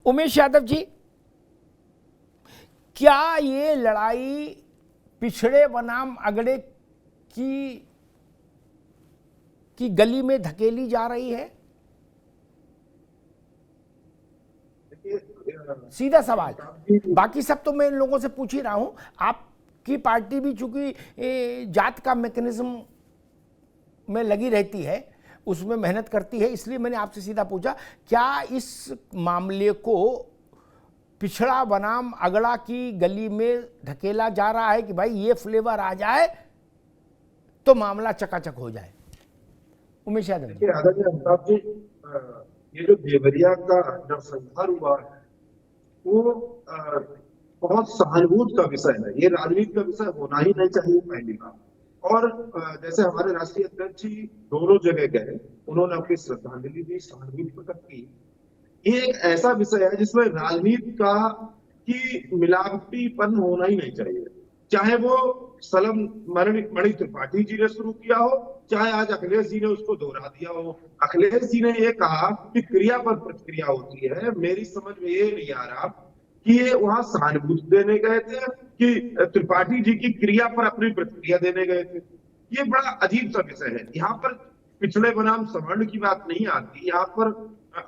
उमेश यादव जी, क्या ये लड़ाई पिछड़े बनाम अगड़े की गली में धकेली जा रही है? सीधा सवाल, बाकी सब तो मैं इन लोगों से पूछ ही रहा हूं। आपकी पार्टी भी चूंकि जात का मैकेनिज्म में लगी रहती है, उसमें मेहनत करती है, इसलिए मैंने आपसे सीधा पूछा, क्या इस मामले को पिछड़ा बनाम अगड़ा की गली में धकेला जा रहा है कि भाई ये फ्लेवर आ जाए तो मामला चकाचक हो जाए? उमेश यादव जी। आदरणीय अमिताभ जी, ये जो देवरिया का नरसंहार हुआ है वो बहुत सहानुभूति का विषय है। ये राजनीति का विषय होना ही नहीं चाहिए, पहली बात। और जैसे हमारे राष्ट्रीय अध्यक्ष जी दोनों जगह गए, उन्होंने अपनी श्रद्धांजलि दी, सहानुभूति प्रकट की। ये एक ऐसा विषय है जिसमें राजनीति की मिलावटीपन होना ही नहीं चाहिए। चाहे वो सलम मणि त्रिपाठी जी ने शुरू किया हो, चाहे आज अखिलेश जी ने उसको दोहरा दिया हो। अखिलेश जी ने ये कहा कि क्रिया पर प्रतिक्रिया होती है। मेरी समझ में ये नहीं आ रहा कि ये वहां सहानुभूति देने गए थे कि त्रिपाठी जी की क्रिया पर अपनी प्रतिक्रिया देने गए थे। ये बड़ा अजीब सा विषय है। यहाँ पर पिछड़े बनाम सवर्ण की बात नहीं आती, यहाँ पर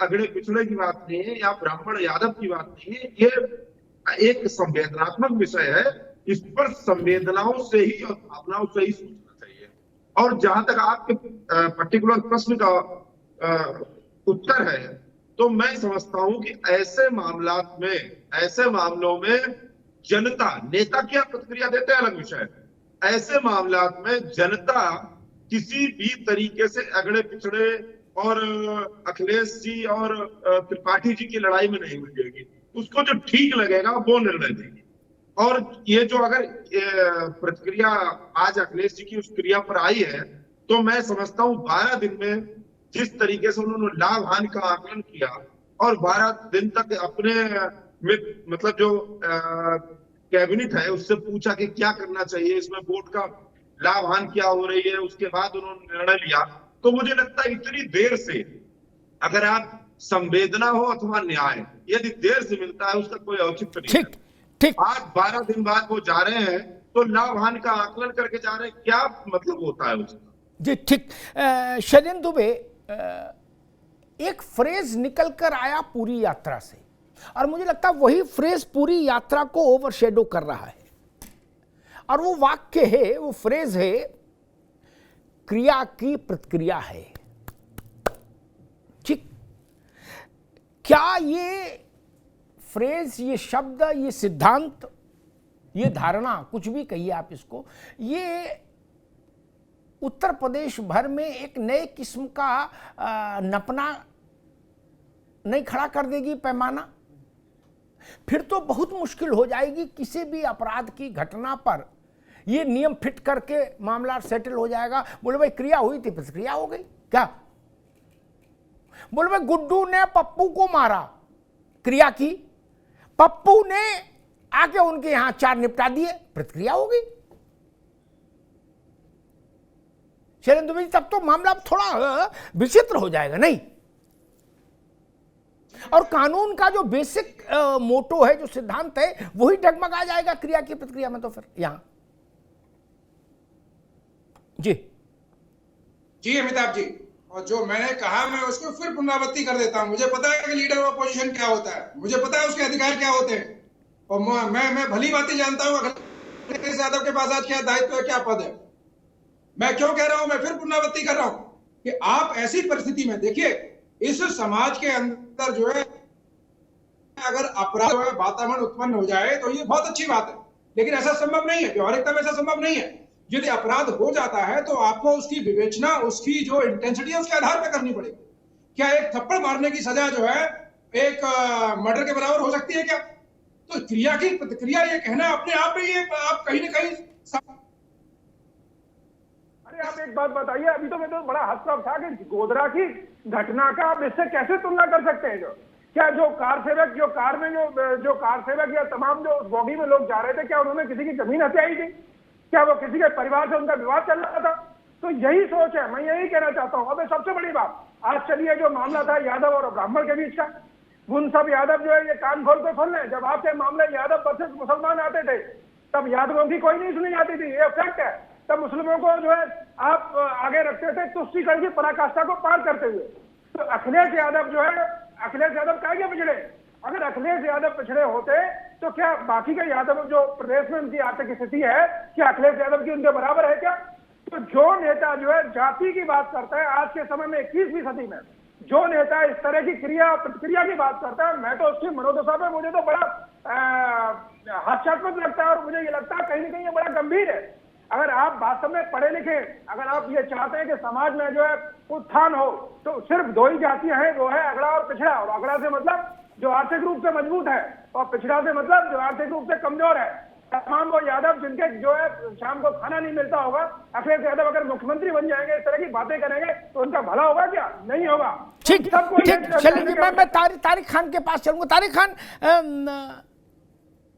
अगड़े पिछड़े की बात नहीं है, या ब्राह्मण यादव की बात नहीं है। ये एक संवेदनात्मक विषय है, इस पर संवेदनाओं से ही और भावनाओं से ही सोचना चाहिए। और जहां तक आपके पर्टिकुलर प्रश्न का उत्तर है, तो मैं समझता हूं कि ऐसे मामलों में जनता, नेता क्या प्रतिक्रिया देते हैं अलग विषय है। ऐसे मामलात में जनता किसी भी तरीके से अगड़े पिछड़े और अखिलेश जी और त्रिपाठी जी की लड़ाई में नहीं उलझेगी। उसको जो ठीक लगेगा वो निर्णय देगी। और ये जो अगर प्रतिक्रिया आज अखिलेश जी की उस क्रिया पर आई है, तो मैं समझता हूं 12 दिन में जिस तरीके से उन्होंने लाभ हानि का आकलन किया और 12 दिन तक अपने मतलब जो कैबिनेट है उससे पूछा कि क्या करना चाहिए, इसमें वोट का लाभ हानि क्या हो रही है, उसके बाद उन्होंने निर्णय लिया। तो मुझे लगता है इतनी देर से, अगर आप संवेदना हो अथवा न्याय, यदि देर से मिलता है उसका कोई औचित्य नहीं है। ठीक, आज 12 दिन बाद वो जा रहे हैं तो लाभ हानि का आकलन करके जा रहे हैं, क्या मतलब होता है उसका? जी ठीक। शैलेंद्र दुबे, एक फ्रेज निकल कर आया पूरी यात्रा से, और मुझे लगता है वही फ्रेज पूरी यात्रा को ओवरशेडो कर रहा है, और वो वाक्य है, वो फ्रेज है, क्रिया की प्रतिक्रिया है। ठीक, क्या ये फ्रेज, ये शब्द, ये सिद्धांत, ये धारणा, कुछ भी कहिए आप इसको, ये उत्तर प्रदेश भर में एक नए किस्म का नपना नहीं खड़ा कर देगी, पैमाना? फिर तो बहुत मुश्किल हो जाएगी किसी भी अपराध की घटना पर ये नियम फिट करके मामला सेटल हो जाएगा। बोले भाई क्रिया हुई थी, प्रतिक्रिया हो गई क्या? बोले भाई गुड्डू ने पप्पू को मारा, क्रिया की, पप्पू ने आके उनके यहां 4 निपटा दिए, प्रतिक्रिया हो गई। शैलेंद्र दुबे जी, तब तो मामला थोड़ा विचित्र हो जाएगा, नहीं? और कानून का जो बेसिक मोटो है, जो सिद्धांत है, वही डगमगा जाएगा क्रिया की प्रतिक्रिया में। तो फिर यहां जी अमिताभ जी, और जो मैंने कहा मैं उसको फिर पुनरावृत्ति कर देता हूं। मुझे पता है कि लीडर ऑफ अपोजिशन क्या होता है, मुझे पता है उसके अधिकार क्या होते हैं, और मैं भली बातें जानता हूं अखिलेश यादव के पास आज क्या दायित्व है, क्या पद है। मैं क्यों कह रहा हूं, मैं फिर पुनरावृत्ति कर रहा हूं कि आप ऐसी परिस्थिति में देखिए, इस समाज के अंदर जो है अगर अपराध वातावरण उत्पन्न हो जाए तो ये बहुत अच्छी बात है, लेकिन ऐसा संभव नहीं है, व्यवहारिकता में ऐसा संभव नहीं है। यदि अपराध हो जाता है तो आपको उसकी विवेचना, उसकी जो इंटेंसिटी है उसके आधार पर करनी पड़ेगी। क्या एक थप्पड़ मारने की सजा जो है एक मर्डर के बराबर हो सकती है क्या? तो क्रिया की प्रतिक्रिया ये कहना अपने आप में, ये आप कहीं ना कहीं। अरे आप एक बात बताइए, अभी तो मैं तो बड़ा हस्तक्षेप था कि गोधरा की घटना का आप इससे कैसे तुलना कर सकते हैं? जो क्या जो कार सेवक, जो कार में जो कार सेवक या तमाम जो बॉगी में लोग जा रहे थे, क्या उन्होंने किसी की जमीन हथियाई थी? क्या वो किसी के परिवार से उनका विवाद चल रहा था? तो यही सोच है, मैं यही कहना चाहता हूं। अब सबसे बड़ी बात, आज चलिए जो मामला था यादव और ब्राह्मण के बीच का, मुंसब यादव जो है ये कान खोल के सुन लें, जब आपके मामले यादव वर्सेस मुसलमान आते थे तब यादवों की कोई नहीं सुनी जाती थी, ये फैक्ट है। तब मुस्लिमों को जो है आप आगे रखते थे तुष्टिकरण की पराकाष्ठा को पार करते हुए। तो अखिलेश यादव जो है, अखिलेश यादव क्या पिछड़े? अगर अखिलेश यादव पिछड़े होते तो क्या बाकी के यादव जो प्रदेश में उनकी आर्थिक स्थिति है, क्या अखिलेश यादव की उनके बराबर है क्या? तो जो नेता जो है जाति की बात करता है आज के समय में 21वीं सदी में, जो नेता इस तरह की क्रिया प्रतिक्रिया की बात करता है, मैं तो उसकी मनोदशा पे मुझे तो बड़ा हास्यास्पद लगता है और मुझे ये लगता है कहीं ना कहीं ये बड़ा गंभीर है। अगर आप वास्तव में पढ़े लिखे, अगर आप ये चाहते हैं कि समाज में जो है उत्थान हो, तो सिर्फ दो ही जातियां हैं, वो है अगड़ा और पिछड़ा। और अगड़ा से मतलब जो आर्थिक रूप से मजबूत है और पिछड़ा से मतलब जो आर्थिक रूप से कमजोर है। तमाम वो यादव जिनके जो है शाम को खाना नहीं मिलता होगा, अखिलेश यादव अगर मुख्यमंत्री बन जाएंगे, इस तरह की बातें करेंगे तो उनका भला होगा क्या? नहीं होगा। ठीक चलिए, मैं तारिक खान के पास चलूंगा। तारिक खान,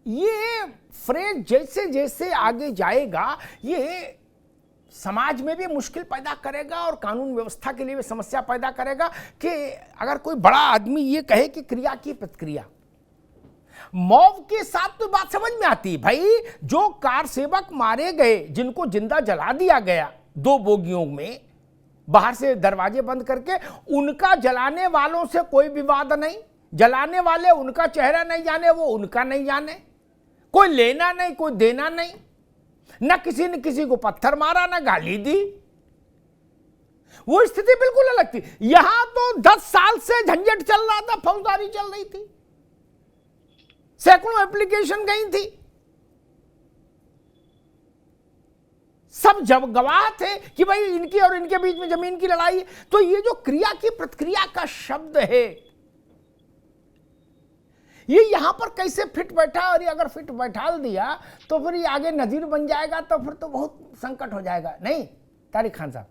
ये फ्रेज जैसे जैसे आगे जाएगा ये समाज में भी मुश्किल पैदा करेगा और कानून व्यवस्था के लिए भी समस्या पैदा करेगा कि अगर कोई बड़ा आदमी ये कहे कि क्रिया की प्रतिक्रिया, मौत के साथ तो बात समझ में आती है भाई। जो कार सेवक मारे गए, जिनको जिंदा जला दिया गया 2 बोगियों में, बाहर से दरवाजे बंद करके, उनका जलाने वालों से कोई विवाद नहीं। जलाने वाले उनका चेहरा नहीं जाने, वो उनका नहीं जाने, कोई लेना नहीं, कोई देना नहीं, न किसी ने किसी को पत्थर मारा, न गाली दी। वो स्थिति बिल्कुल अलग थी। यहां तो 10 साल से झंझट चल रहा था, फौजदारी चल रही थी, सैकड़ों एप्लीकेशन गई थी, सब जब गवाह थे कि भाई इनकी और इनके बीच में जमीन की लड़ाई है। तो ये जो क्रिया की प्रतिक्रिया का शब्द है, ये यहां पर कैसे फिट बैठा? और ये अगर फिट बैठा दिया तो फिर ये आगे नजीर बन जाएगा, तो फिर तो बहुत संकट हो जाएगा। नहीं तारिक खान साहब?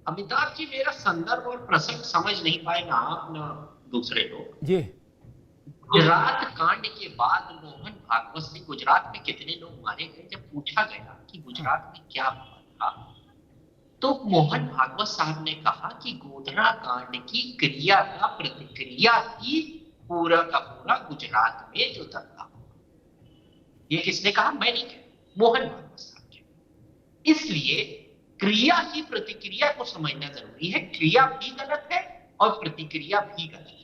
अमिताभ जी, मेरा संदर्भ और प्रसंग समझ नहीं पाए ना आप ना दूसरे लोग जी। गुजरात कांड के बाद मोहन भागवत से गुजरात में कितने लोग मारे गए, जब पूछा गया कि गुजरात में क्या हुआ था, तो मोहन भागवत साहब ने कहा कि गोधरा कांड की क्रिया का प्रतिक्रिया ही पूरा का पूरा गुजरात में जो धंधा हुआ। ये किसने कहा? मैं नहीं कह, मोहन भागवत साहब ने। इसलिए क्रिया की प्रतिक्रिया को समझना जरूरी है। क्रिया भी गलत है और प्रतिक्रिया भी गलत है।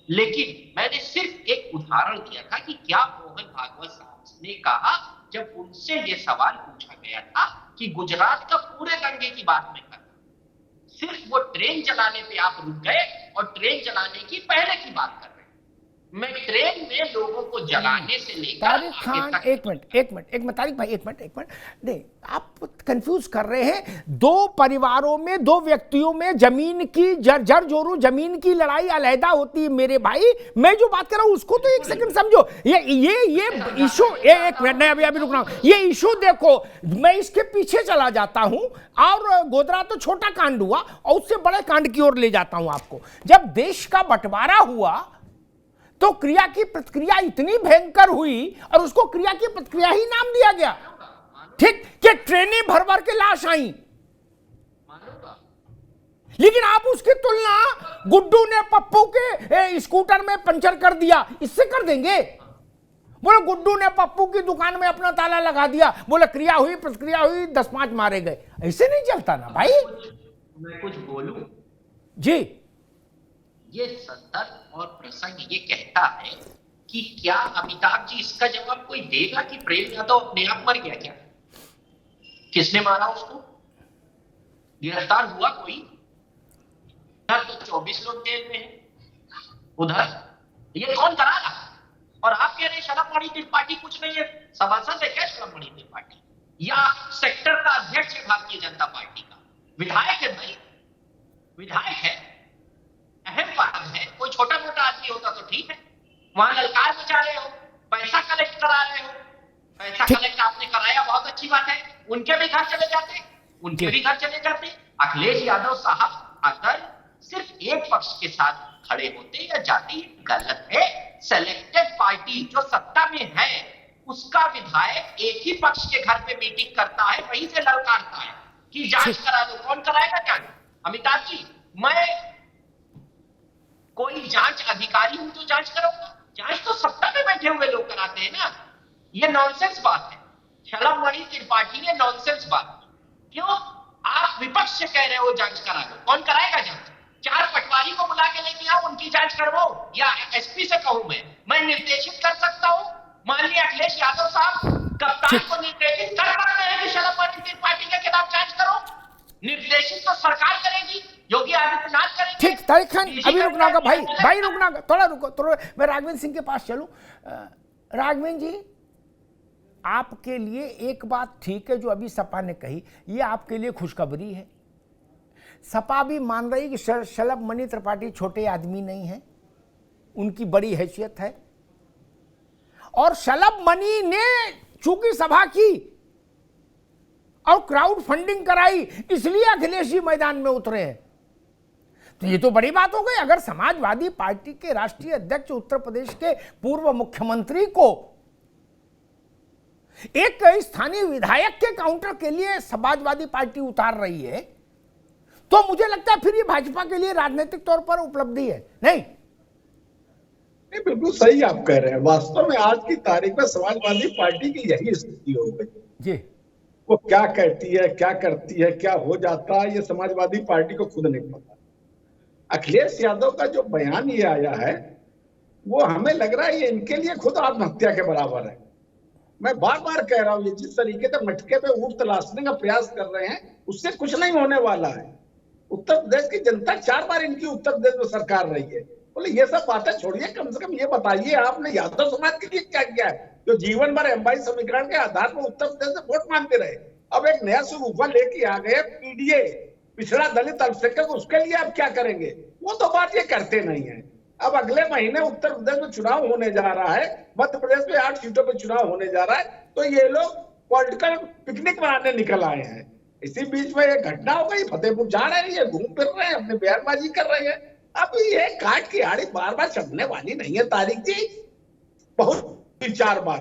लेकिन मैंने सिर्फ एक उदाहरण दिया था कि क्या मोहन भागवत साहब ने कहा जब उनसे यह सवाल पूछा गया था कि गुजरात का पूरे दंगे की बात में करना, सिर्फ वो ट्रेन चलाने पे आप रुक गए और ट्रेन चलाने की पहले की बात कर रहे हैं। मैं ट्रेन में लोगों को जलाने से लेकर तारिक खान, एक मिनट तारिक भाई, एक मिनट नहीं, आप कंफ्यूज कर रहे हैं। 2 परिवारों में, 2 व्यक्तियों में जमीन की जर जोरू, जमीन की लड़ाई अलहदा होती है मेरे भाई। मैं जो बात कर रहा हूं उसको तो एक सेकंड समझो। ये इशू, एक मिनट, नहीं अभी रुक रहा हूं। ये इशू देखो, मैं इसके पीछे चला जाता हूं और गोधरा तो छोटा कांड हुआ और उससे बड़े कांड की ओर ले जाता हूं आपको। जब देश का बंटवारा हुआ तो क्रिया की प्रतिक्रिया इतनी भयंकर हुई और उसको क्रिया की प्रतिक्रिया ही नाम दिया गया। ठीक कि ट्रेनें भर भर के लाश आई, लेकिन आप उसकी तुलना गुड्डू ने पप्पू के स्कूटर में पंचर कर दिया इससे कर देंगे? बोले गुड्डू ने पप्पू की दुकान में अपना ताला लगा दिया, बोले क्रिया हुई प्रतिक्रिया हुई, 10-5 मारे गए। ऐसे नहीं चलता ना भाई। मैं कुछ बोलूं जी? ये संदर्भ और प्रसंग ये कहता है कि क्या अमिताभ जी इसका जवाब कोई देगा कि प्रेम यादव अपने आप मर गया क्या? किसने मारा उसको? गिरफ्तार हुआ कोई? उधर तो 24 लोग जेल में हैं। उधर ये कौन करा रहा? और आप कह रहे हैं शलभमणि त्रिपाठी कुछ नहीं है, सभासद है क्या शलभमणि त्रिपाठी? या सेक्टर का अध्यक्ष है भारतीय जनता पार्टी का? विधायक है भाई, विधायक है, अहम बात है। कोई छोटा मोटा आदमी होता तो ठीक है, वहां ललकार मचा रहे हो, पैसा कलेक्ट करा रहे हो, पैसा कलेक्ट आपने कराया, बहुत अच्छी बात है। उनके भी घर चले जाते, उनके भी घर चले जाते। अखिलेश यादव साहब अगर सिर्फ एक पक्ष के साथ खड़े होते या जाते, गलत है। सेलेक्टेड पार्टी जो सत्ता में है उसका विधायक एक ही पक्ष के घर पे मीटिंग करता है, वहीं से ललकारता है कि जांच करा दो। कौन कराएगा जांच? अमिताभ जी, मैं कोई जांच अधिकारी हूं तो जांच करूंगा? जांच तो सत्ता में बैठे हुए लोग कराते हैं ना। ये नॉनसेंस बात है। शलभ मणि त्रिपाठी ने नॉनसेंस बात की। क्यों? आप विपक्ष से कह रहे हो जांच करा लो, कौन कराएगा जांच? 4 पटवारी को बुला के लेके आओ, उनकी जांच करवाओ, या एसपी से कहूं मैं निर्देशित कर सकता हूं। माननीय अखिलेश यादव साहब कप्तान को निर्देशित कर सकते हैं कि शलभ मणि त्रिपाठी के खिलाफ जांच करो। निर्देशित तो सरकार करेगी, योगी आदित्यनाथ करेंगे। ठीक, तारिक खान अभी रुकना होगा भाई रुकना होगा, थोड़ा रुको, थोड़ा मैं राघवेंद्र सिंह के पास चलूं। राघवेंद्र जी, आपके लिए एक बात ठीक है जो अभी सपा ने कही, ये आपके लिए खुशखबरी है। सपा भी मान रही कि शलभ मणि त्रिपाठी छोटे आदमी नहीं है, उनकी बड़ी हैसियत है। और शलभ मणि ने चूंकि सभा की और क्राउड फंडिंग कराई, इसलिए अखिलेश जी मैदान में उतरे हैं। तो ये तो बड़ी बात हो गई। अगर समाजवादी पार्टी के राष्ट्रीय अध्यक्ष उत्तर प्रदेश के पूर्व मुख्यमंत्री को एक स्थानीय विधायक के काउंटर के लिए समाजवादी पार्टी उतार रही है, तो मुझे लगता है फिर ये भाजपा के लिए राजनीतिक तौर पर उपलब्धि है। नहीं, बिल्कुल सही आप कह रहे हैं। वास्तव में आज की तारीख में समाजवादी पार्टी की यही स्थिति हो गई जी। वो क्या कहती है, क्या करती है, क्या हो जाता है, ये समाजवादी पार्टी को खुद नहीं पता। अखिलेश यादव का जो बयान ये आया है, वो हमें लग रहा है ये इनके लिए खुद आत्महत्या के बराबर है। मैं बार बार कह रहा हूं, ये जिस तरीके से मटके पे ऊँट तलाशने का प्रयास कर रहे हैं, उससे कुछ नहीं होने वाला है। उत्तर प्रदेश की जनता 4 बार इनकी उत्तर प्रदेश में सरकार रही है। बोले ये सब बातें छोड़िए, कम से कम ये बताइए आपने यादव समाज के लिए क्या किया है, जो जीवन भर एमवाई समीकरण के आधार पर उत्तर प्रदेश से वोट मांगते रहे। अब एक नया सुरूपा लेके आ गए पीडीए, पिछड़ा दलित अल्पसंख्यक, उसके लिए आप क्या करेंगे? वो तो बात ये करते नहीं है। अब अगले महीने उत्तर प्रदेश में चुनाव होने जा रहा है, मध्य प्रदेश में 8 सीटों पर चुनाव होने जा रहा है, तो ये लोग पॉलिटिकल पिकनिक मनाने निकल आए हैं। इसी बीच में एक घटना हो गई, फतेहपुर जा रहे हैं, ये घूम फिर रहे हैं, अपने बयानबाजी कर रहे हैं। अब ये काट की आड़ी बार बार चढ़ने वाली नहीं है तारिक जी, बहुत 4 बार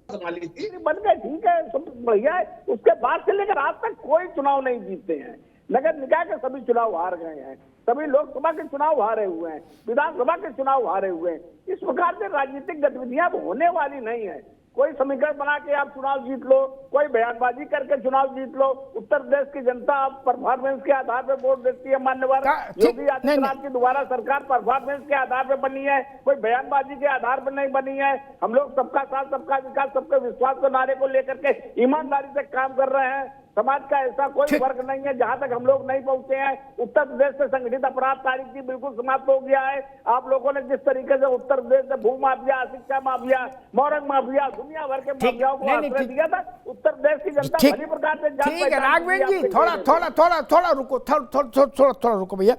संभाली थी, बन गए, ठीक है, सब बढ़िया है। उसके बाद से लेकर आज तक कोई चुनाव नहीं जीतते हैं। नगर निकाय के सभी चुनाव हार गए हैं, सभी लोकसभा के चुनाव हारे हुए हैं, विधानसभा के चुनाव हारे हुए हैं। इस प्रकार से राजनीतिक गतिविधियां होने वाली नहीं है। कोई समीकरण बना के आप चुनाव जीत लो, कोई बयानबाजी करके चुनाव जीत लो। उत्तर प्रदेश की जनता आप परफॉर्मेंस के आधार पर वोट देती है। मान्यवर योगी आदित्यनाथ की दोबारा सरकार परफॉर्मेंस के आधार पर बनी है, कोई बयानबाजी के आधार पर नहीं बनी है। हम लोग सबका साथ, सबका विकास, सबके विश्वास के नारे को लेकर के ईमानदारी से काम कर रहे हैं। समाज का ऐसा कोई वर्ग नहीं है जहां तक हम लोग नहीं पहुंचे हैं। उत्तर प्रदेश से संगठित अपराध तारीख जी बिल्कुल समाप्त हो गया है। आप लोगों ने जिस तरीके से उत्तर प्रदेश से भू माफिया, शिक्षा माफिया, मौरंग माफिया, दुनिया भर के माफियाओं को आश्रय दिया था, उत्तर प्रदेश की जनता बड़ी प्रकार से ठीक है राघवेंद्र जी, थोड़ा रुको, थोड़ा रुको भैया।